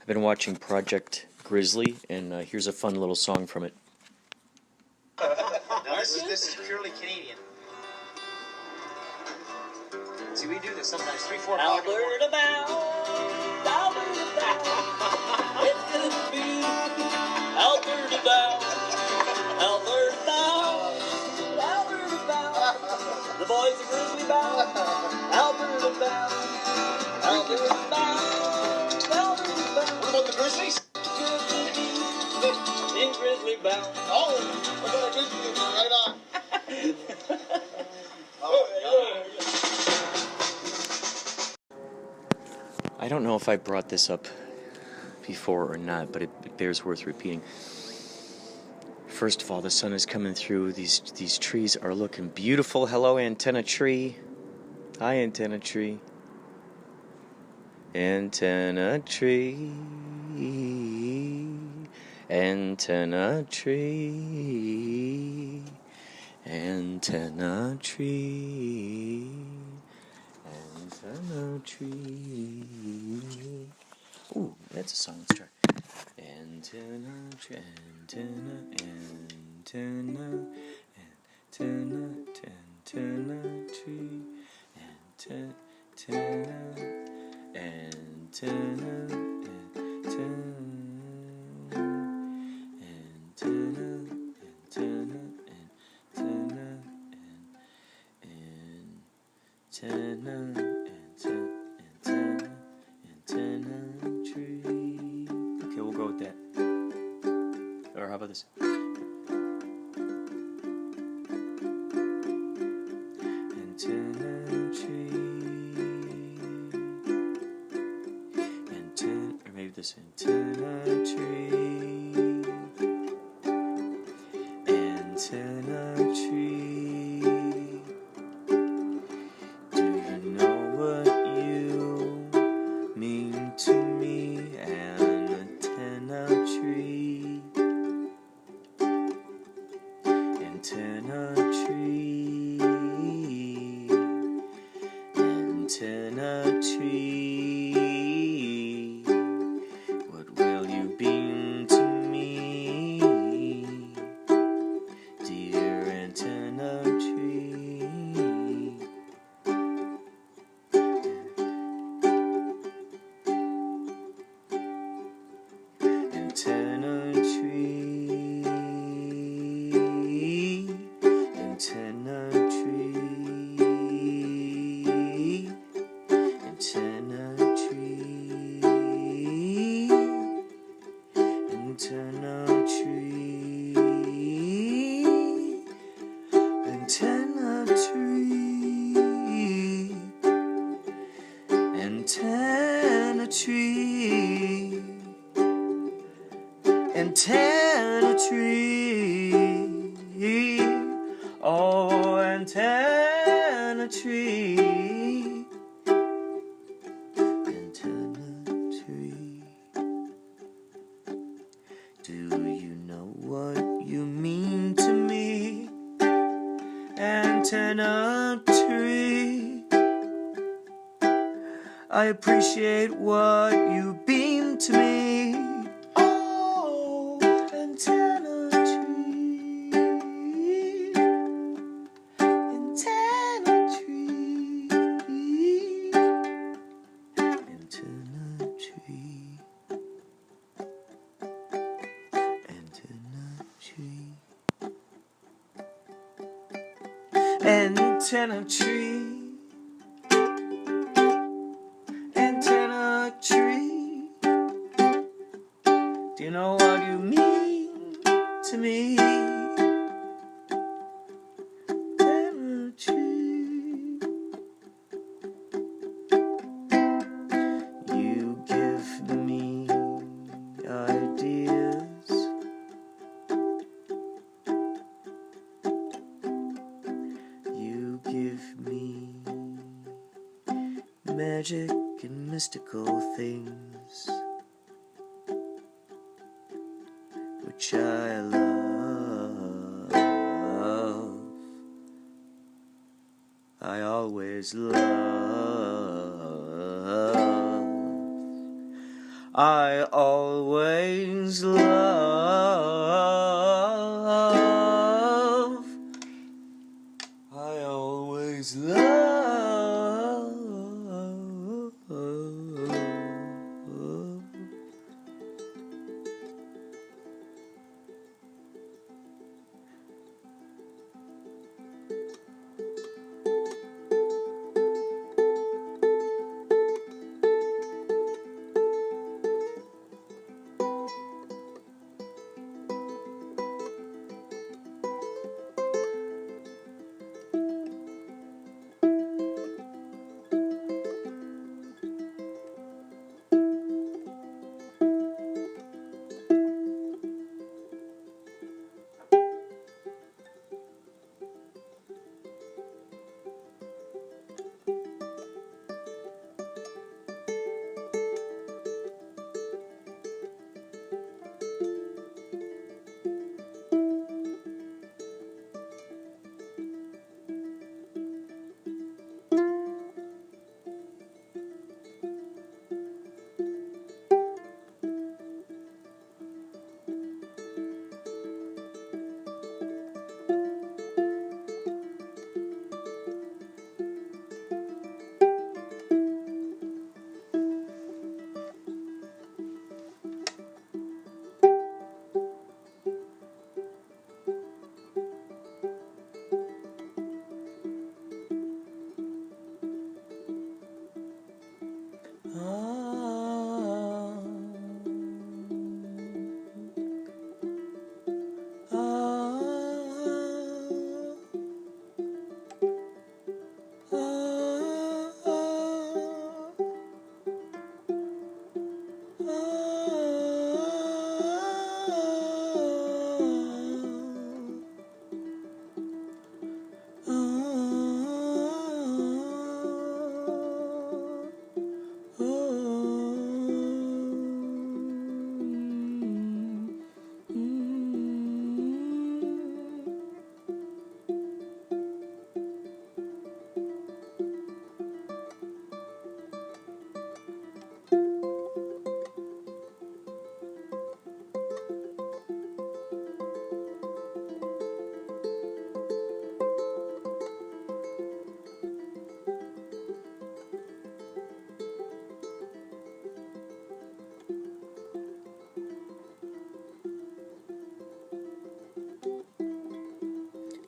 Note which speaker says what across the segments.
Speaker 1: I've been watching Project Grizzly, and here's a fun little song from it.
Speaker 2: Now this is purely Canadian. See, we do this sometimes. 3, 4 o'clock.
Speaker 3: Alberta bound, Alberta bound. It's gonna be Alberta bound, Alberta bound, Alberta bound. The boys are Grizzly bound, Alberta bound, Alberta bound, Alberta bound.
Speaker 2: What about the Grizzlies?
Speaker 3: In Grizzly bound.
Speaker 2: Oh, we're going to Grizzly right on.
Speaker 1: I don't know if I brought this up before or not, but it bears worth repeating. First of all, the sun is coming through. These trees are looking beautiful. Hello, antenna tree. Hi, antenna tree. Antenna tree. Antenna tree. Antenna tree. Antenna tree. Ooh, that's a song. Let's try. Antenna tree. Antenna. Antenna. Antenna. Antenna tree. Antenna. Antenna. Antenna. Antenna. Antenna, antenna tree. Okay, we'll go with that. Or how about this? Antenna tree. Antenna, or maybe this antenna tree. Antenna tree. Antenna tree, antenna tree, what will you mean to me, dear antenna tree? Antenna tree. Antenna tree, antenna tree, antenna tree, antenna tree, antenna tree, antenna tree. Oh, antenna tree, antenna tree. Do you know what you mean to me, antenna tree? I appreciate what you beam to me. Oh, antenna tree. Antenna tree. Antenna tree. Antenna tree. Antenna tree. Antenna tree. Do you know what you mean to me? Antenna tree. You give me ideas. You give me magic and mystical things, which I love. I always love. I always love. I always love.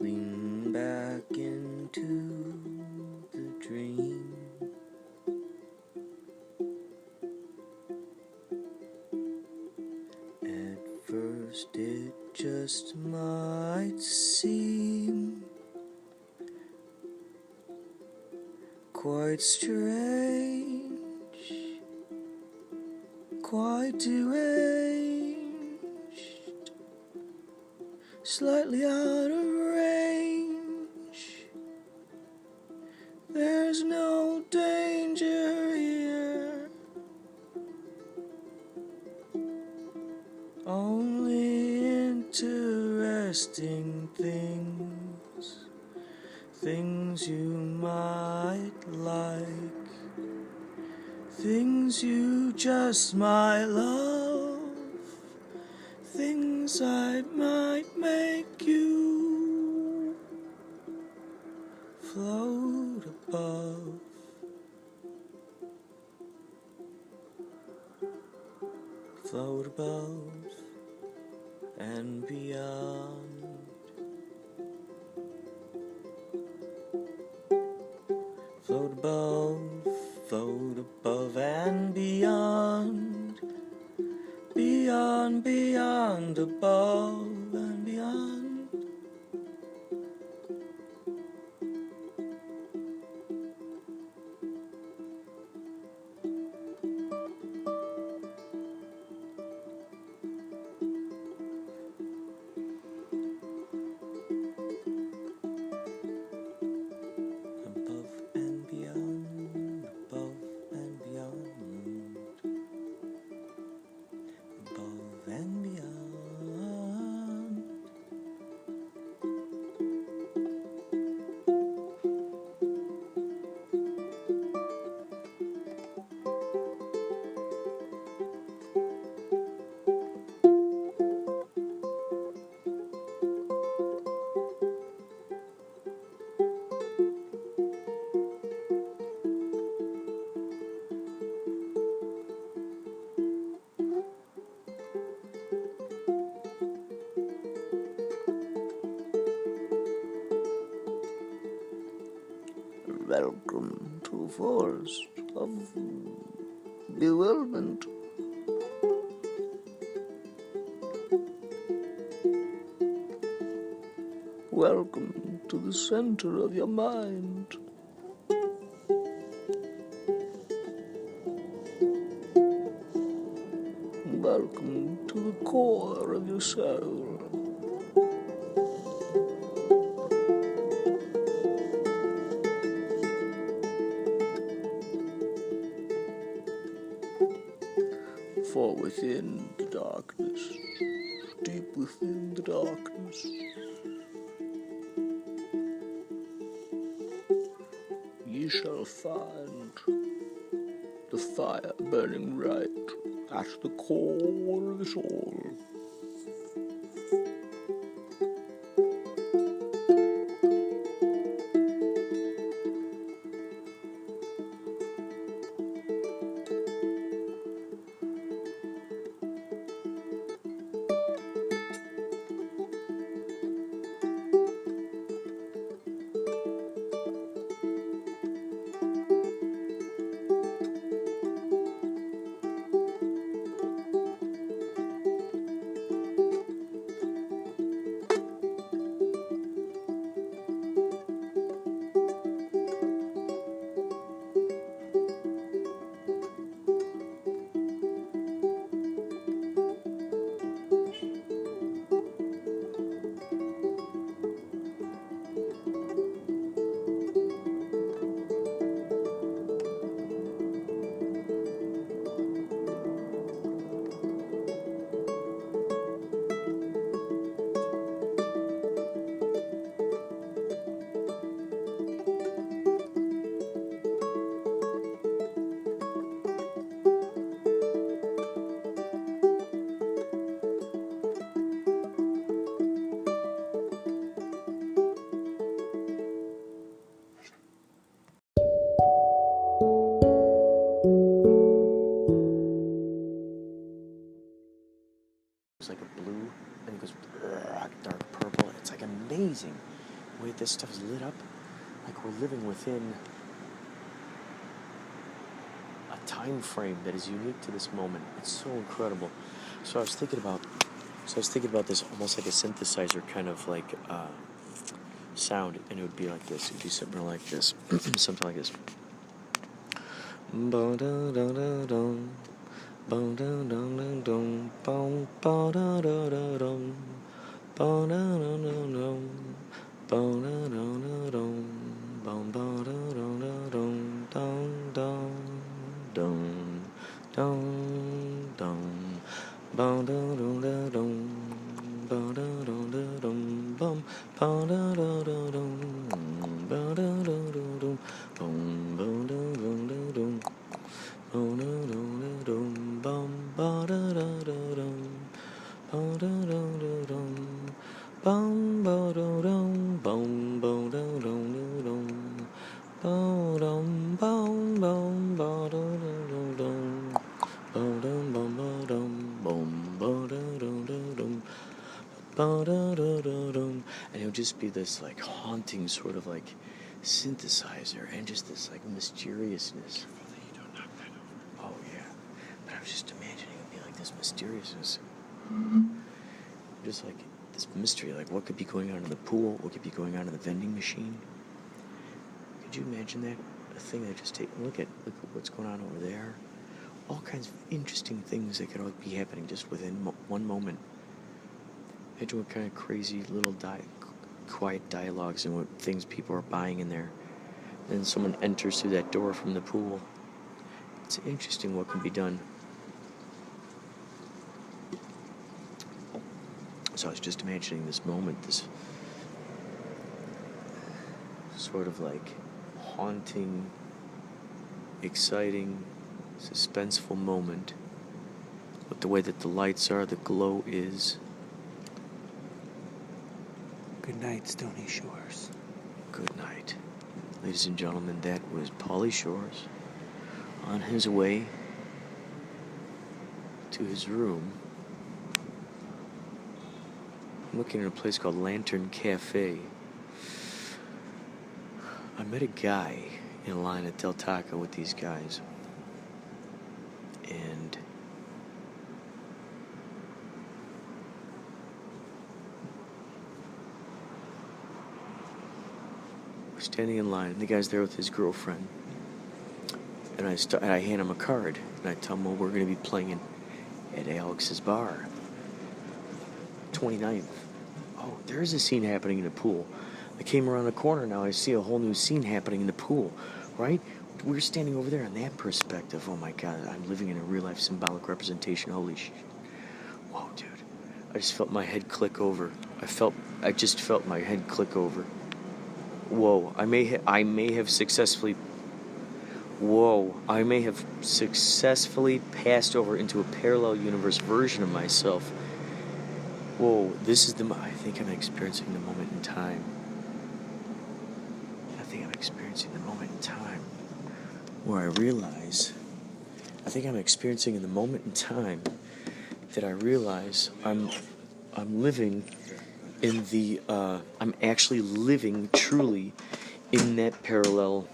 Speaker 1: Lean back into the dream. At first it just might seem quite strange, quite deranged, slightly out of range. There's no danger here, only interesting things, things you might like, things you just might love, things I might make you float above, float above and beyond, float above and beyond, beyond, beyond, above and beyond. Above and beyond.
Speaker 4: Welcome to the forest of bewilderment. Welcome to the center of your mind. Welcome to the core of your soul. For within the darkness, deep within the darkness, ye shall find the fire burning right at the core of the soul.
Speaker 1: It's like a blue, and it goes dark purple. It's like amazing the way this stuff is lit up. Like we're living within a time frame that is unique to this moment. It's so incredible. So I was thinking about this almost like a synthesizer kind of like sound, and it would be like this. It would be something like this, something like this. Ba-da-da-da-dum. Bum dum dum dum dum bum ba da da da dum ba da da da dum ba da da da dum bum ba da da da dum dum dum dum dum dum ba da da da dum ba da da da dum bum ba da da da dum ba da da da dum bum ba da da da dum. Oh no no no dum bum ba da da da dum ba da da da dum bum ba da dum bum ba da dum dum ba dum bum bum ba da da dum ba dum bum ba dum bum ba da da dum ba da da dum, and it would just be this like haunting sort of like synthesizer and just this like mysteriousness. I was just imagining it would be like this mysteriousness. Just like this mystery, like what could be going on in the pool, what could be going on in the vending machine. Could you imagine that? A thing that just look at what's going on over there. All kinds of interesting things that could all be happening just within one moment. Imagine what kind of crazy little quiet dialogues and what things people are buying in there. Then someone enters through that door from the pool. It's interesting what can be done. So I was just imagining this moment, this sort of like haunting, exciting, suspenseful moment. With the way that the lights are, the glow is.
Speaker 4: Good night, Stony Shores.
Speaker 1: Good night. Ladies and gentlemen, that was Pauly Shores on his way to his room. I'm looking at a place called Lantern Cafe. I met a guy in line at Del Taco with these guys. And we're standing in line, and the guy's there with his girlfriend. And I hand him a card, and I tell him, well, we're going to be playing at Alex's bar. 29th. Oh, there's a scene happening in the pool. I came around the corner now, I see a whole new scene happening in the pool, right? We're standing over there in that perspective. Oh my God, I'm living in a real-life symbolic representation. Holy shit. Whoa, dude. I just felt my head click over. I just felt my head click over. Whoa, I may have successfully passed over into a parallel universe version of myself. Whoa, I think I'm experiencing the moment in time. Where I realize, that I realize I'm living in I'm actually living truly in that parallel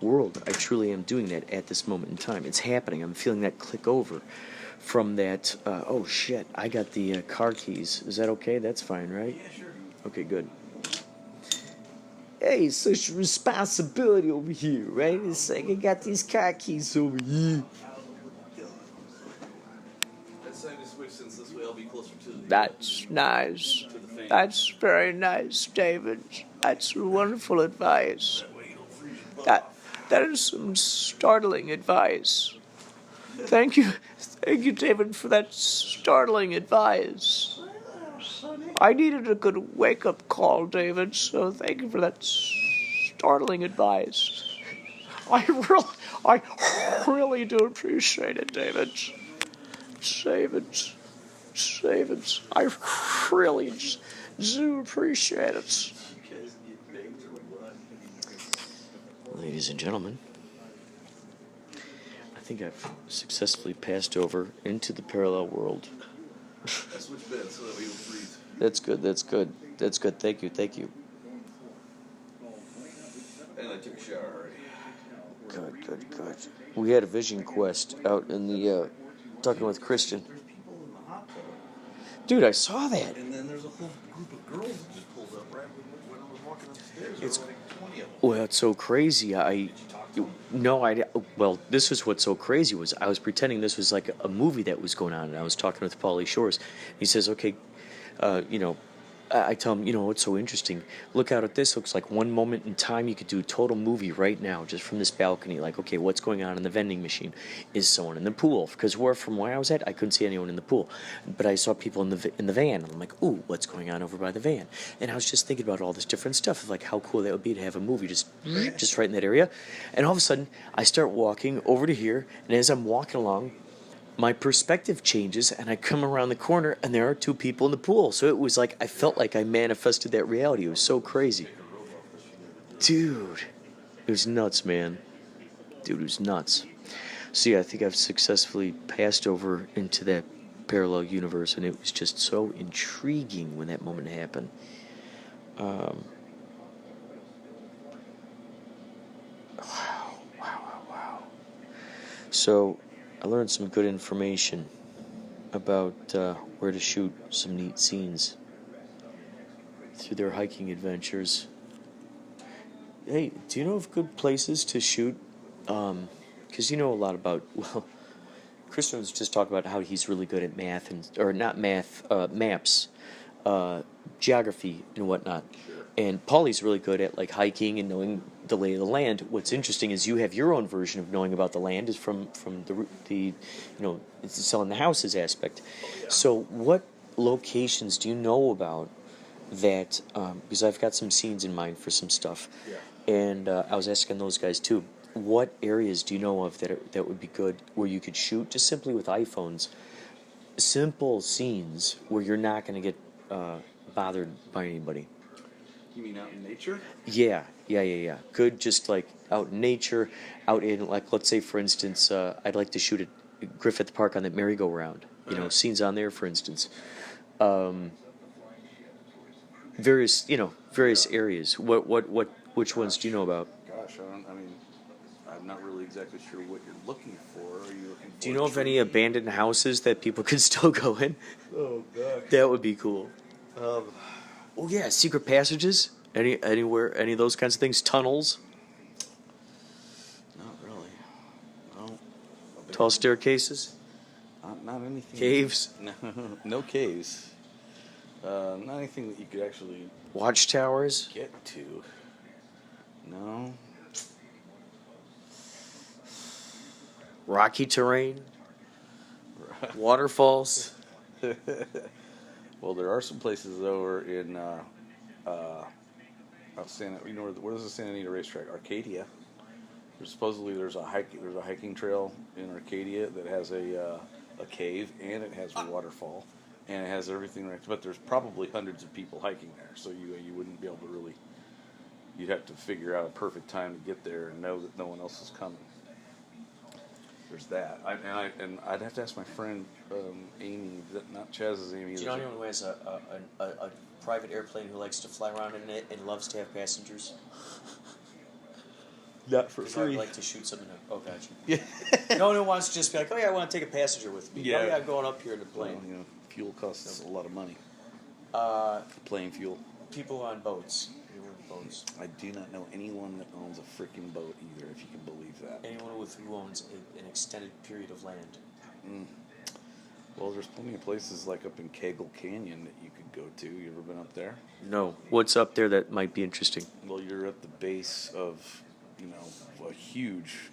Speaker 1: world. I truly am doing that at this moment in time. It's happening. I'm feeling that click over from that, oh shit, I got the car keys. Is that okay? That's fine, right?
Speaker 5: Yeah, sure.
Speaker 1: Okay, good. Hey, such responsibility over here, right? It's like I got these car keys over here.
Speaker 5: Let's say to switch since this way I'll be closer to the...
Speaker 4: That's nice.
Speaker 5: To the fan.
Speaker 4: That's very nice, David. That's wonderful advice.
Speaker 5: That way you don't freeze your butt.
Speaker 4: That is some startling advice. Thank you, David, for that startling advice. I needed a good wake-up call, David, so thank you for that startling advice. I really do appreciate it, David. I really do appreciate it.
Speaker 1: Ladies and gentlemen, I think I've successfully passed over into the parallel world.
Speaker 5: I switch beds so that way you don't freeze.
Speaker 1: That's good. Thank you.
Speaker 5: And I took a shower already.
Speaker 1: Good. We had a vision quest out in the, talking with Christian.
Speaker 5: There's people in the hot tub.
Speaker 1: Dude, I saw that.
Speaker 5: And then there's a whole group of girls that just pulled up right when I was walking upstairs. There
Speaker 1: It's-
Speaker 5: were like 20 of them.
Speaker 1: Well, it's so crazy. Well, this was what's so crazy was I was pretending this was like a movie that was going on, and I was talking with Pauly Shores. He says, okay, I tell him, what's so interesting? Look out at this. Looks like one moment in time you could do a total movie right now just from this balcony. Like, okay, what's going on in the vending machine? Is someone in the pool? Because from where I was at, I couldn't see anyone in the pool. But I saw people in the van. And I'm like, ooh, what's going on over by the van? And I was just thinking about all this different stuff of like how cool that would be to have a movie just right in that area. And all of a sudden, I start walking over to here. And as I'm walking along, my perspective changes, and I come around the corner, and there are two people in the pool. So it was like I felt like I manifested that reality. It was so crazy. Dude, it was nuts, man. Dude, it was nuts. So yeah, I think I've successfully passed over into that parallel universe, and it was just so intriguing when that moment happened. Wow. So I learned some good information about where to shoot some neat scenes through their hiking adventures. Hey, do you know of good places to shoot? Because you know a lot about, Christian was just talking about how he's really good at math, maps, geography, and whatnot. And Paulie's really good at like hiking and knowing the lay of the land. What's interesting is you have your own version of knowing about the land is from the it's selling the houses aspect. So what locations do you know about that? Because I've got some scenes in mind for some stuff, and I was asking those guys too. What areas do you know of that would be good where you could shoot just simply with iPhones, simple scenes where you're not going to get bothered by anybody?
Speaker 5: You mean out in nature?
Speaker 1: Yeah. Good, just like out in nature, out in, like, let's say, for instance, I'd like to shoot at Griffith Park on that merry-go-round. Scenes on there, for instance. Various areas. Which ones do you know about?
Speaker 5: Gosh, I'm not really exactly sure what you're looking for. Are you looking for?
Speaker 1: Do you know of any abandoned houses that people could still go in?
Speaker 5: Oh gosh.
Speaker 1: That would be cool. Oh yeah, secret passages. Anywhere, any of those kinds of things. Tunnels,
Speaker 5: Not really. No.
Speaker 1: tall staircases,
Speaker 5: Not anything.
Speaker 1: caves,
Speaker 5: No caves. Not anything that you could actually
Speaker 1: watchtowers.
Speaker 5: get to. No.
Speaker 1: Rocky terrain, waterfalls.
Speaker 5: Well, there are some places over in Santa. You know where is the Santa Anita racetrack? Arcadia. Supposedly there's a hiking trail in Arcadia that has a cave and it has a waterfall and it has everything right. But there's probably hundreds of people hiking there, so you wouldn't be able to really. You'd have to figure out a perfect time to get there and know that no one else is coming. There's that. I'd have to ask my friend Amy, not Chaz's Amy.
Speaker 1: Do you know anyone who has a private airplane who likes to fly around in it and loves to have passengers?
Speaker 5: Not for
Speaker 1: Because I would
Speaker 5: free.
Speaker 1: like to shoot something up. Oh, gotcha.
Speaker 5: Yeah.
Speaker 1: No one who wants to just be like, oh yeah, I want to take a passenger with me.
Speaker 5: Yeah.
Speaker 1: Oh yeah, I'm going up here in the plane.
Speaker 5: Well, fuel costs a lot of money. Plane fuel.
Speaker 1: People on boats. People on boats.
Speaker 5: I do not know anyone that owns a freaking boat either, if you can believe that.
Speaker 1: Anyone who owns an extended period of land.
Speaker 5: Well, there's plenty of places like up in Kegel Canyon that you could go to. You ever been up there?
Speaker 1: No. What's up there that might be interesting?
Speaker 5: Well, you're at the base of, a huge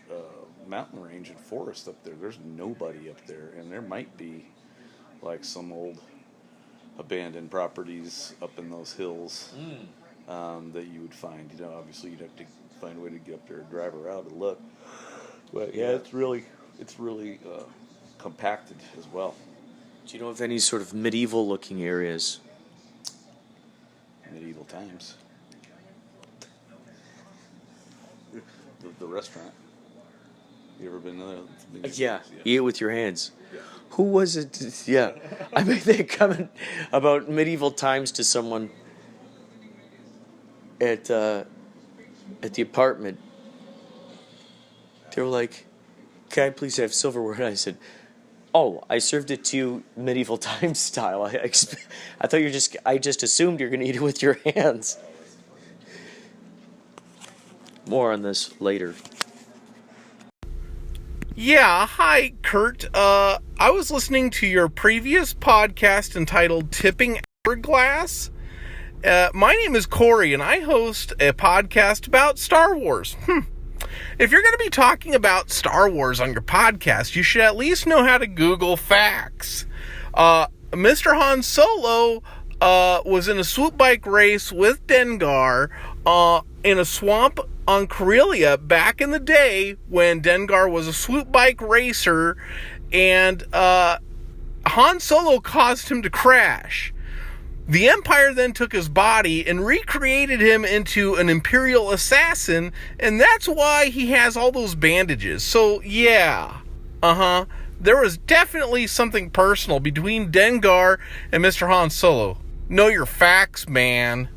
Speaker 5: mountain range and forest up there. There's nobody up there, and there might be like some old abandoned properties up in those hills that you would find. Obviously you'd have to find a way to get up there and drive around and look. But yeah, it's really compacted as well.
Speaker 1: Do you know of any sort of medieval-looking areas?
Speaker 5: Medieval times. The restaurant. You ever been there?
Speaker 1: Yeah, eat it with your hands. Yeah. Who was it? Yeah, I made that comment about medieval times to someone at the apartment. They were like, "Can I please have silverware?" And I said, "Oh, I served it to you medieval times style. I thought I just assumed you're going to eat it with your hands." More on this later.
Speaker 6: Yeah, hi, Kurt. I was listening to your previous podcast entitled Tipping Hourglass. My name is Corey, and I host a podcast about Star Wars. If you're going to be talking about Star Wars on your podcast, you should at least know how to Google facts. Mr. Han Solo was in a swoop bike race with Dengar in a swamp on Corellia back in the day when Dengar was a swoop bike racer, and Han Solo caused him to crash. The Empire then took his body and recreated him into an Imperial assassin, and that's why he has all those bandages. So, yeah, there was definitely something personal between Dengar and Mr. Han Solo. Know your facts, man.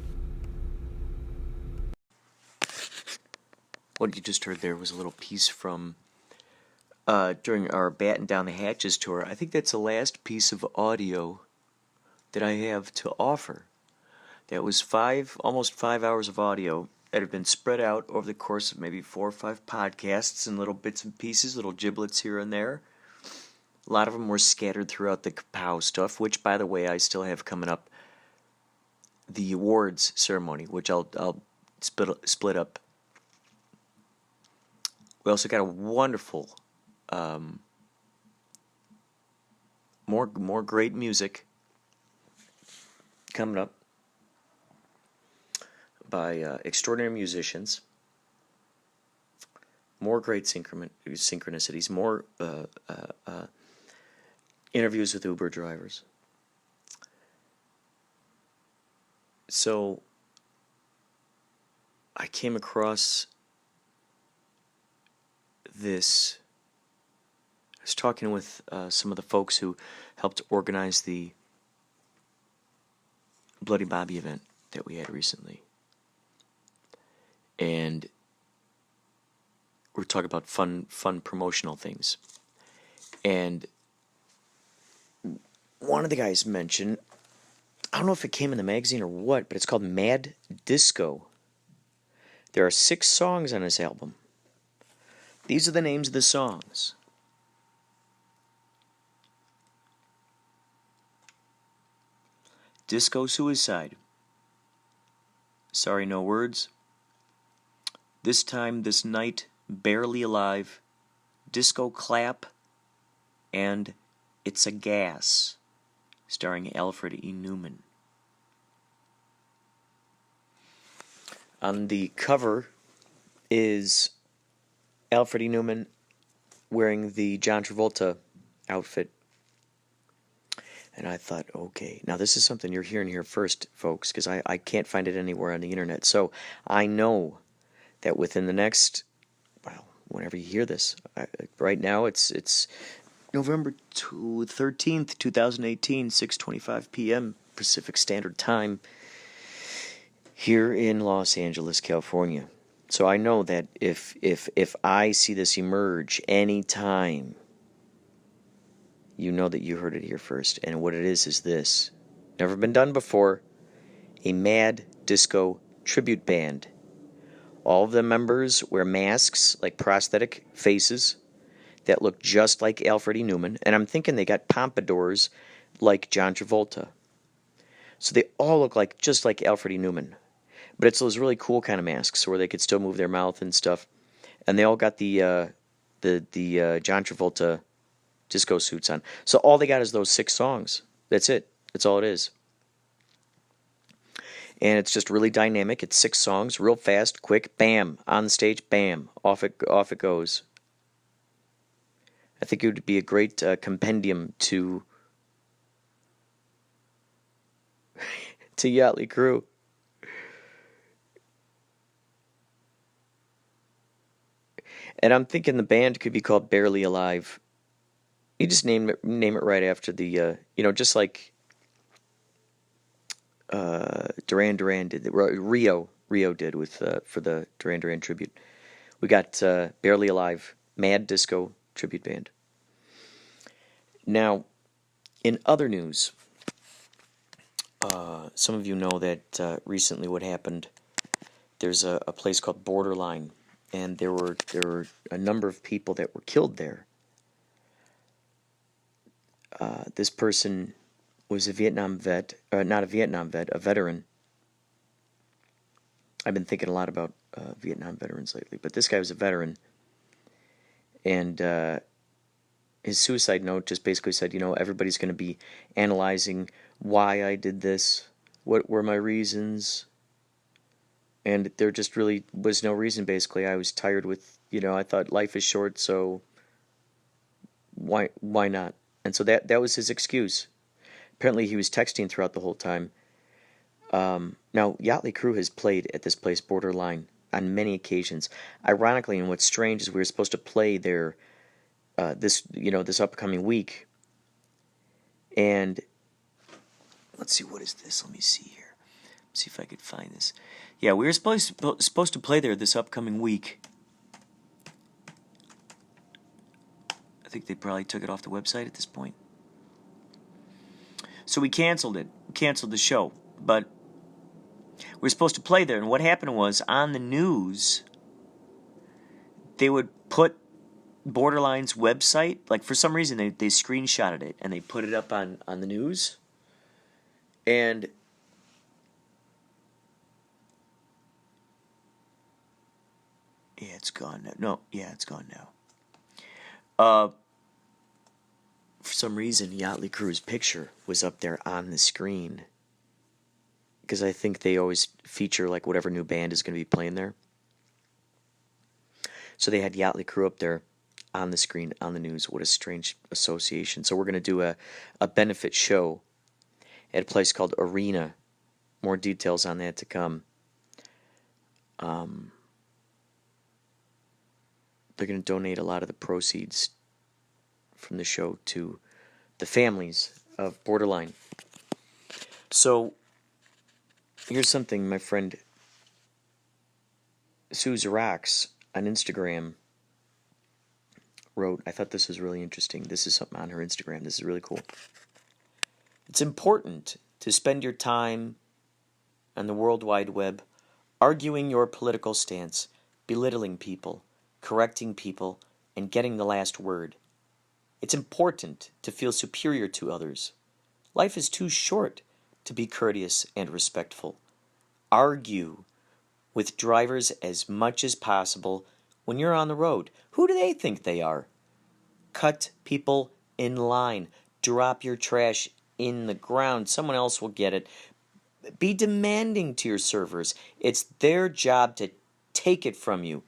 Speaker 1: What you just heard there was a little piece from during our Batten Down the Hatches tour. I think that's the last piece of audio that I have to offer. That was almost 5 hours of audio that have been spread out over the course of maybe 4 or 5 podcasts in little bits and pieces, little giblets here and there. A lot of them were scattered throughout the Kapow stuff, which, by the way, I still have coming up. The awards ceremony, which I'll split up. We also got a wonderful, more great music coming up by extraordinary musicians. More great synchronicities. More interviews with Uber drivers. So I came across this. I was talking with some of the folks who helped organize the Bloody Bobby event that we had recently. And we're talking about fun promotional things. And one of the guys mentioned, I don't know if it came in the magazine or what, but it's called Mad Disco. There are 6 songs on this album. These are the names of the songs. Disco Suicide. Sorry, No Words. This Time, This Night, Barely Alive, Disco Clap, and It's a Gas, starring Alfred E. Newman. On the cover is Alfred E. Newman wearing the John Travolta outfit. And I thought, okay, now this is something you're hearing here first, folks, because I can't find it anywhere on the internet. So I know that within the next, well, whenever you hear this, right now it's November 13th, 2018, 6:25 p.m. Pacific Standard Time here in Los Angeles, California. So I know that if I see this emerge anytime, you know that you heard it here first. And what it is this. Never been done before. A Mad Disco tribute band. All of the members wear masks, like prosthetic faces, that look just like Alfred E. Newman. And I'm thinking they got pompadours like John Travolta. So they all look just like Alfred E. Newman. But it's those really cool kind of masks where they could still move their mouth and stuff. And they all got the John Travolta disco suits on. So all they got is those 6 songs. That's it. That's all it is. And it's just really dynamic. It's 6 songs, real fast, quick, bam, on the stage, bam, off it goes. I think it would be a great compendium to Yachtley Crew. And I'm thinking the band could be called Barely Alive. You just name it right after the, just like Duran Duran did, Rio did with for the Duran Duran tribute. We got Barely Alive, Mad Disco tribute band. Now, in other news, some of you know that recently what happened. There's a place called Borderline, and there were a number of people that were killed there. This person was a Vietnam vet, not a Vietnam vet, a veteran. I've been thinking a lot about Vietnam veterans lately, but this guy was a veteran. And his suicide note just basically said, everybody's going to be analyzing why I did this, what were my reasons. And there just really was no reason, basically. I was tired with, I thought life is short, so why not? And so that was his excuse. Apparently he was texting throughout the whole time. Now, Yachtley Crew has played at this place, Borderline, on many occasions. Ironically, and what's strange is we were supposed to play there this upcoming week. And let's see, what is this? Let me see here. See if I could find this. Yeah, we were supposed to play there this upcoming week. I think they probably took it off the website at this point. So we canceled it. We canceled the show. But we were supposed to play there. And what happened was, on the news, they would put Borderline's website, like for some reason they screenshotted it and they put it up on the news. And yeah, it's gone now. No, yeah, it's gone now. For some reason, Yachtley Crew's picture was up there on the screen. Because I think they always feature like whatever new band is going to be playing there. So they had Yachtley Crew up there on the screen, on the news. What a strange association. So we're going to do a benefit show at a place called Arena. More details on that to come. They're going to donate a lot of the proceeds from the show to the families of Borderline. So here's something my friend Suze Rocks on Instagram wrote, I thought this was really interesting. This is something on her Instagram. This is really cool. It's important to spend your time on the World Wide Web arguing your political stance, belittling people, correcting people, and getting the last word. It's important to feel superior to others. Life is too short to be courteous and respectful. Argue with drivers as much as possible when you're on the road. Who do they think they are? Cut people in line. Drop your trash in the ground. Someone else will get it. Be demanding to your servers. It's their job to take it from you.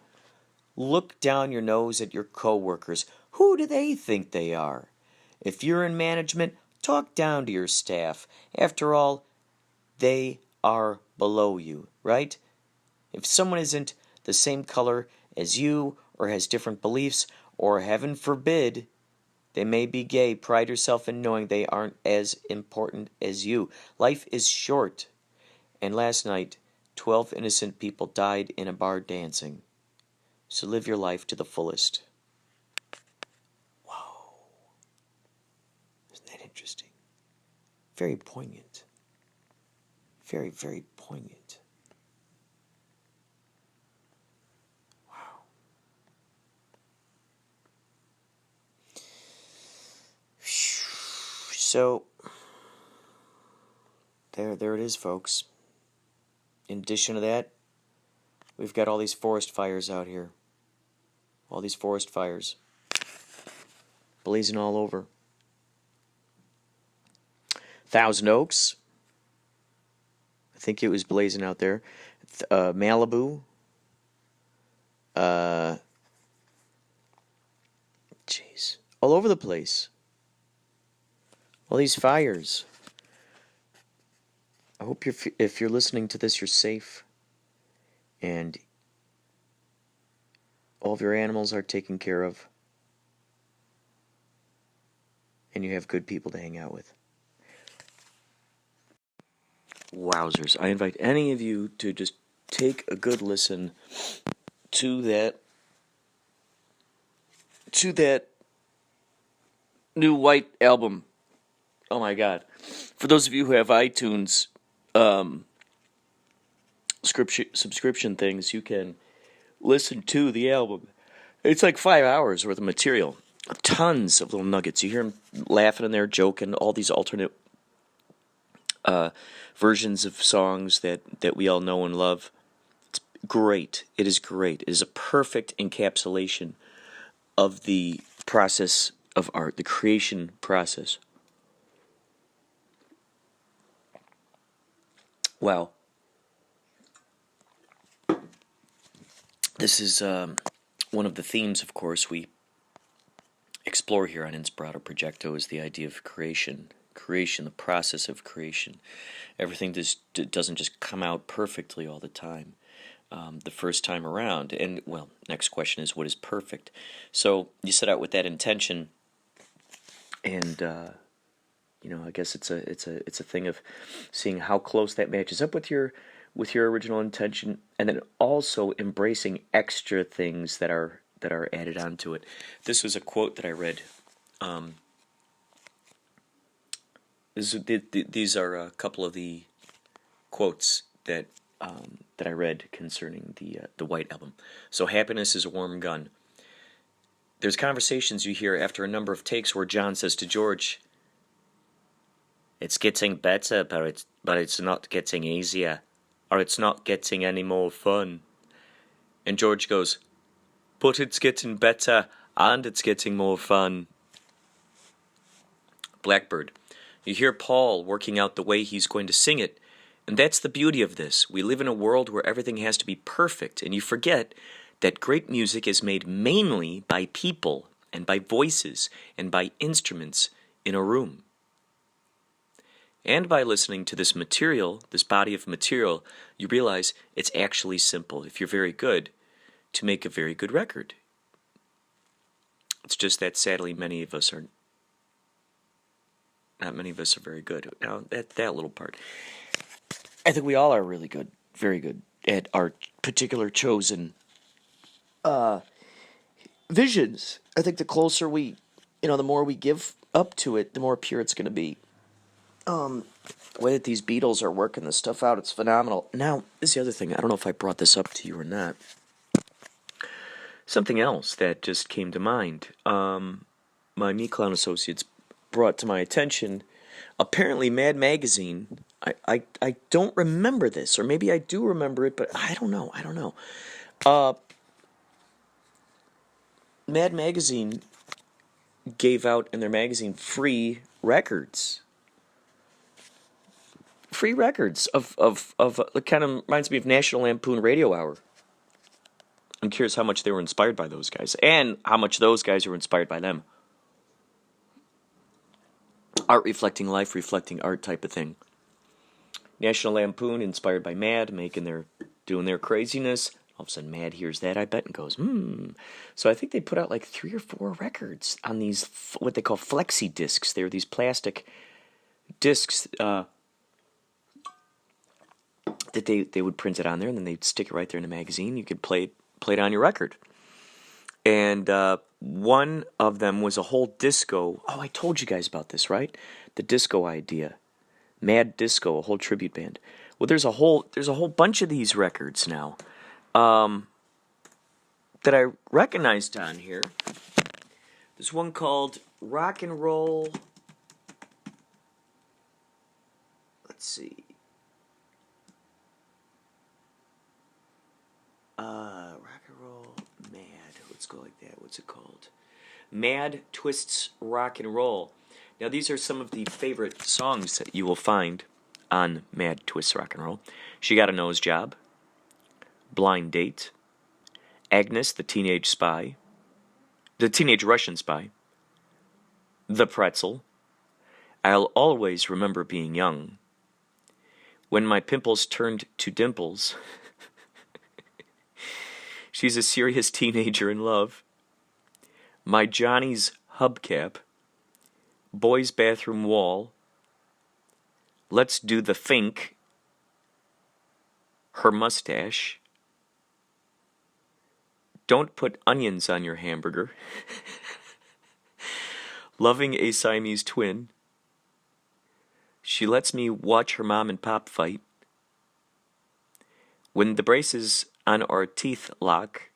Speaker 1: Look down your nose at your coworkers. Who do they think they are? If you're in management, talk down to your staff. After all, they are below you, right? If someone isn't the same color as you, or has different beliefs, or heaven forbid, they may be gay, pride yourself in knowing they aren't as important as you. Life is short. And last night, 12 innocent people died in a bar dancing. So live your life to the fullest. Wow. Isn't that interesting? Very poignant. Very, very poignant. Wow. So, there it is, folks. In addition to that, we've got all these forest fires out here. All these forest fires. Blazing all over. Thousand Oaks. I think it was blazing out there. Malibu. Jeez. All over the place. All these fires. I hope if you're listening to this, you're safe. And all of your animals are taken care of. And you have good people to hang out with. Wowzers. I invite any of you to just take a good listen to that new White album. Oh my God. For those of you who have iTunes subscription things, you can listen to the album. It's like 5 hours worth of material. Tons of little nuggets. You hear them laughing in there, joking, all these alternate versions of songs that we all know and love. It's great. It is great. It is a perfect encapsulation of the process of art, the creation process. Wow. This is one of the themes, of course, we explore here on Inspirado Projecto is the idea of creation. Creation, the process of creation. Everything doesn't just come out perfectly all the time. The first time around. And, well, next question is, what is perfect? So you set out with that intention, and I guess it's a thing of seeing how close that matches up with your original intention, and then also embracing extra things that are added onto it. This was a quote that I read. These are a couple of the quotes that I read concerning the White Album. So, happiness is a warm gun. There's conversations you hear after a number of takes where John says to George, "It's getting better, but it's not getting easier, or it's not getting any more fun." And George goes, "But it's getting better, and it's getting more fun." Blackbird. You hear Paul working out the way he's going to sing it, and that's the beauty of this. We live in a world where everything has to be perfect, and you forget that great music is made mainly by people, and by voices, and by instruments in a room. And by listening to this material, this body of material, you realize it's actually simple, if you're very good, to make a very good record. It's just that sadly not many of us are very good. Now, that little part. I think we all are really good, very good, at our particular chosen
Speaker 4: visions. I think the closer we, the more we give up to it, the more pure it's going to be. The way that these Beatles are working this stuff out, it's phenomenal. Now, this is the other thing. I don't know if I brought this up to you or not. Something else that just came to mind. My Meat Clown associates brought to my attention. Apparently, Mad Magazine. I don't remember this, or maybe I do remember it, but I don't know. Mad Magazine gave out in their magazine free records. Free records of it kind of reminds me of National Lampoon Radio Hour. I'm curious how much they were inspired by those guys, and how much those guys were inspired by them. Art reflecting life, reflecting art type of thing. National Lampoon inspired by Mad, doing their craziness. All of a sudden, Mad hears that, I bet, and goes, So I think they put out like 3 or 4 records on these, what they call flexi discs. They're these plastic discs that they would print it on there, and then they'd stick it right there in the magazine. You could play it on your record. And one of them was a whole disco. Oh, I told you guys about this, right? The disco idea. Mad Disco, a whole tribute band. Well, there's a whole bunch of these records now. That I recognized on here. There's one called Rock and Roll. Let's see. Rock and Roll Mad. Let's go like that. What's it called? Mad Twists Rock and Roll. Now, these are some of the favorite songs that you will find on Mad Twists Rock and Roll. She Got a Nose Job. Blind Date, Agnes, the Teenage Russian Spy, The Pretzel, I'll Always Remember Being Young, When My Pimples Turned to Dimples, She's a Serious Teenager in Love, My Johnny's Hubcap, Boy's Bathroom Wall, Let's Do the Fink, Her Mustache, Don't Put Onions on Your Hamburger, Loving a Siamese Twin, She Lets Me Watch Her Mom and Pop Fight, When the Braces on Our Teeth Lock,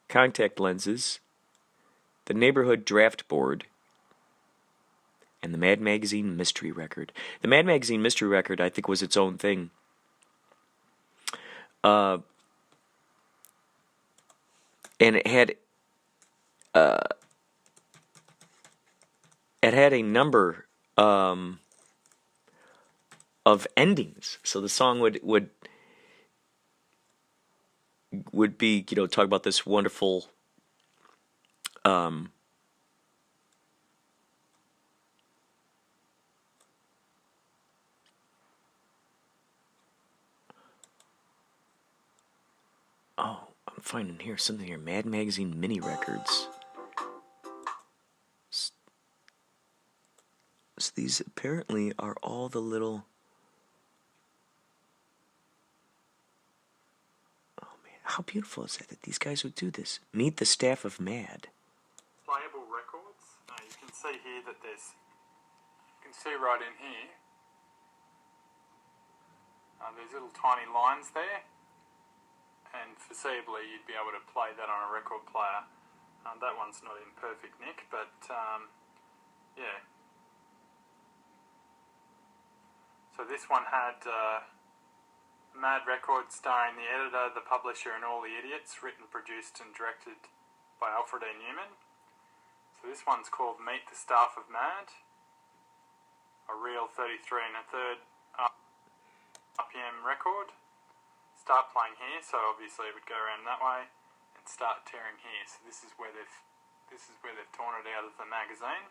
Speaker 4: Contact Lenses, The Neighborhood Draft Board, and the Mad Magazine Mystery Record. The Mad Magazine Mystery Record, I think, was its own thing. And it had a number of endings. So the song would be, talk about this wonderful I'm finding here something here. Mad Magazine mini records. So these apparently are all the little... Oh man, how beautiful is that these guys would do this? Meet the staff of Mad.
Speaker 7: Playable records. You can see here that you can see right in here, there's little tiny lines there. And foreseeably you'd be able to play that on a record player. That one's not in perfect nick, but yeah. So this one had Mad Records starring the editor, the publisher and all the idiots, written, produced and directed by Alfred E. Newman. So this one's called Meet the Staff of Mad, a real 33 1/3 RPM record. Start playing here, so obviously it would go around that way, and start tearing here. So this is where they've torn it out of the magazine.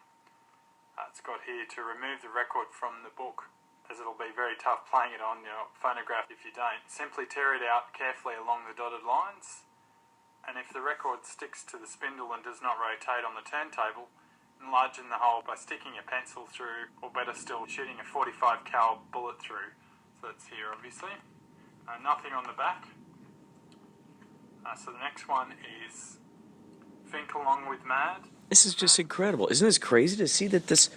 Speaker 7: It's got here to remove the record from the book, as it'll be very tough playing it on your phonograph if you don't. Simply tear it out carefully along the dotted lines, and if the record sticks to the spindle and does not rotate on the turntable, enlarge the hole by sticking a pencil through, or better still, shooting a 45 cal bullet through. So that's here, obviously. Nothing on the back. So the next one is Think Along with Mad.
Speaker 1: This is just incredible. Isn't this crazy to see that this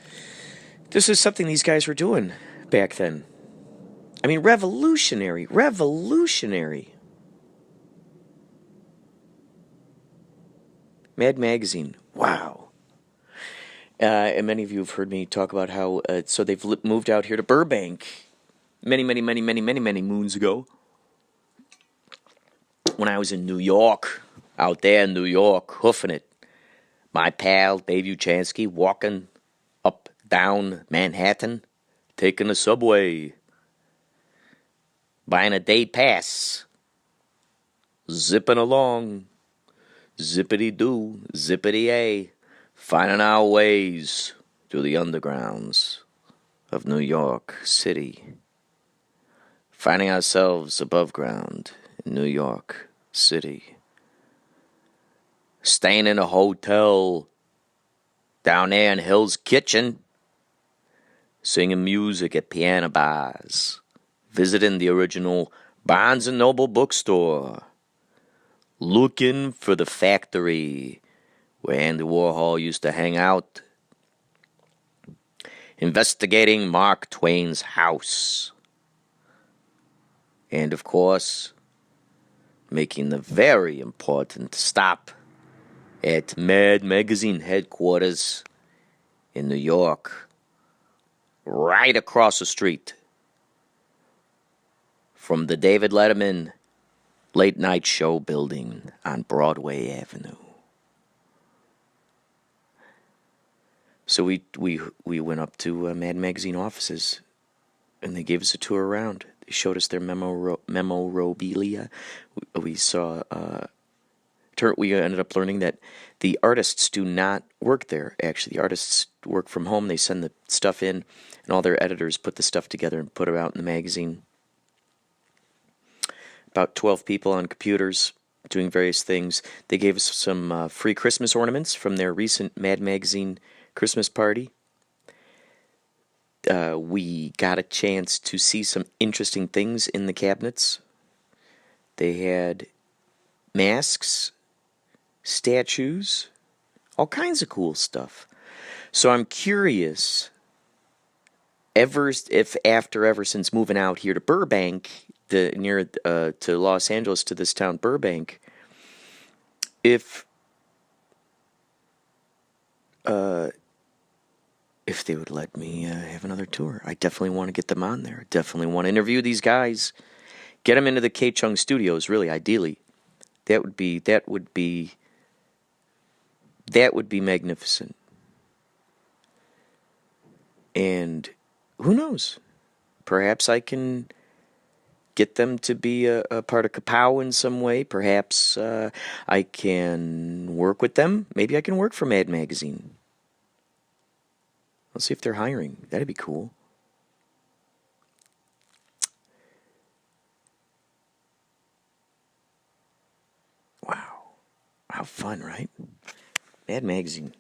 Speaker 1: is something these guys were doing back then? I mean, revolutionary. Mad Magazine. Wow. And many of you have heard me talk about how, so they've moved out here to Burbank many moons ago. When I was in New York, out there in New York, hoofing it. My pal, Dave Uchansky, walking up, down Manhattan, taking the subway, buying a day pass, zipping along, zippity-doo, zippity-a, finding our ways through the undergrounds of New York City, finding ourselves above ground in New York City, staying in a hotel down there in Hill's Kitchen, singing music at piano bars, visiting the original Barnes & Noble bookstore, looking for the factory where Andy Warhol used to hang out, investigating Mark Twain's house, and of course, making the very important stop at Mad Magazine headquarters in New York, right across the street from the David Letterman late night show building on Broadway Avenue. So we went up to Mad Magazine offices, and they gave us a tour around. They showed us their memorabilia. We saw. We ended up learning that the artists do not work there. Actually, the artists work from home. They send the stuff in, and all their editors put the stuff together and put it out in the magazine. About 12 people on computers doing various things. They gave us some free Christmas ornaments from their recent Mad Magazine Christmas party. We got a chance to see some interesting things in the cabinets. They had masks, statues, all kinds of cool stuff. So I'm curious, ever since moving out here to Burbank, to Los Angeles, to this town Burbank, if they would let me have another tour. I definitely want to get them on there. I definitely want to interview these guys, get them into the K-Chung studios, really, ideally. That would be magnificent. And who knows? Perhaps I can get them to be a part of Kapow in some way. Perhaps I can work with them. Maybe I can work for Mad Magazine. Let's see if they're hiring. That'd be cool. Wow. How fun, right? Mad Magazine.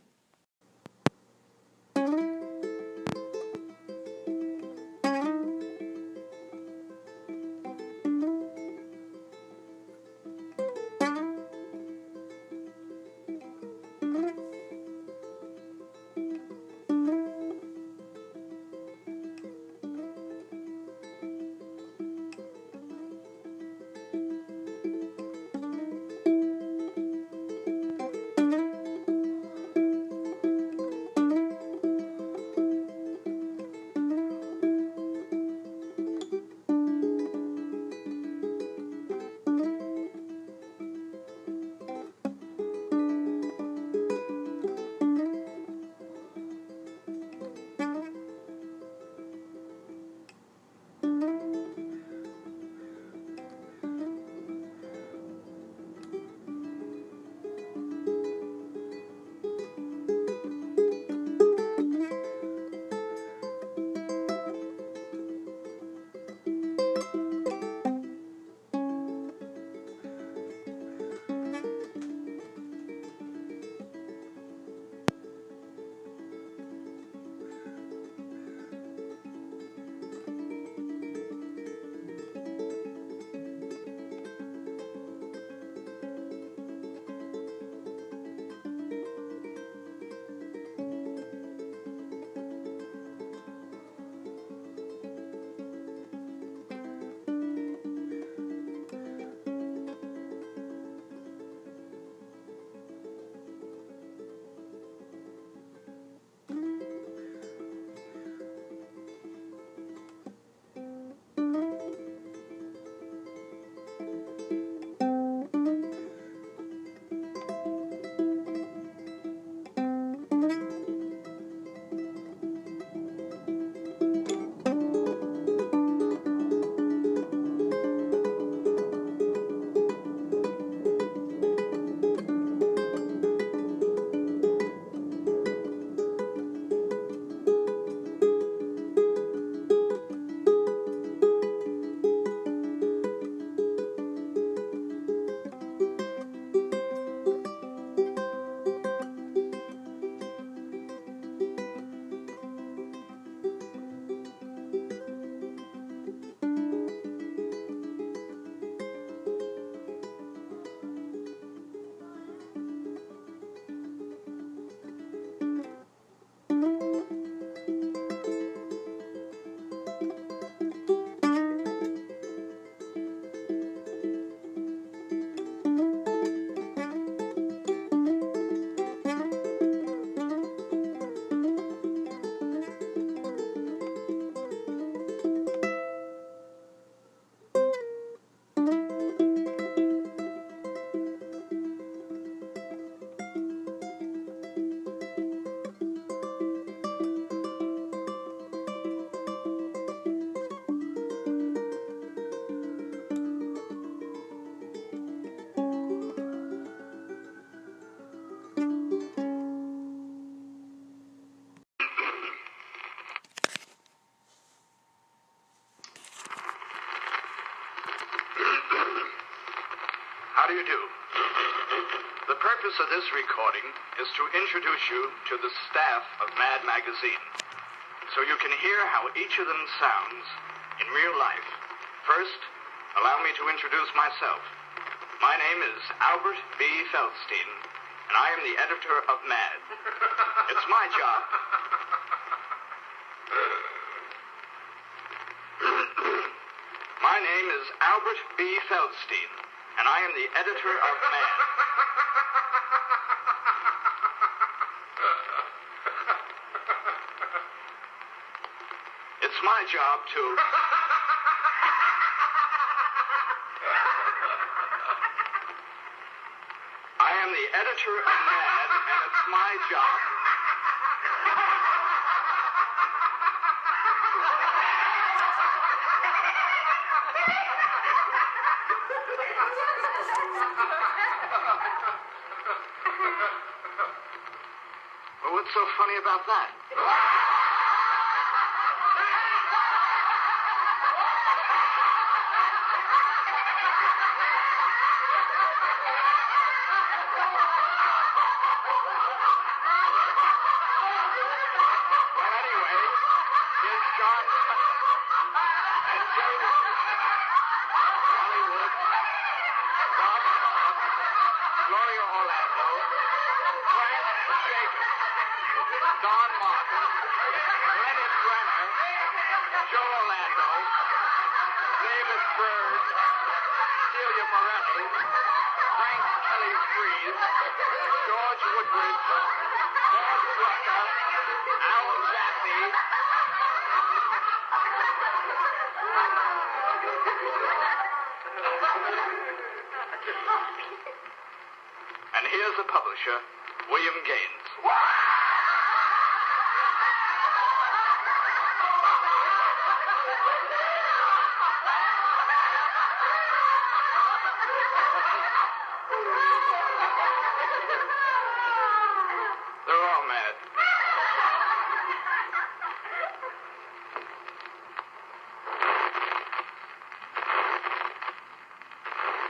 Speaker 8: purpose of this recording is to introduce you to the staff of Mad Magazine, so you can hear how each of them sounds in real life. First, allow me to introduce myself. My name is Albert B. Feldstein, and I am the editor of Mad. It's my job. My name is Albert B. Feldstein, and I am the editor of Mad. It's my job to... I am the editor of Mad, and it's my job... Well, what's so funny about that? Well, anyway, here's John and Jerry Hollywood, Bob Scott, Gloria Orlando, Frank Jacob, Don Martin, Lenny Brenner, Joe Orlando, David Bird, Celia Morelli, Frank Kelly Freeze, George Woodbridge, Bob Rucker, Al Jaffe, and here's the publisher, William Gaines.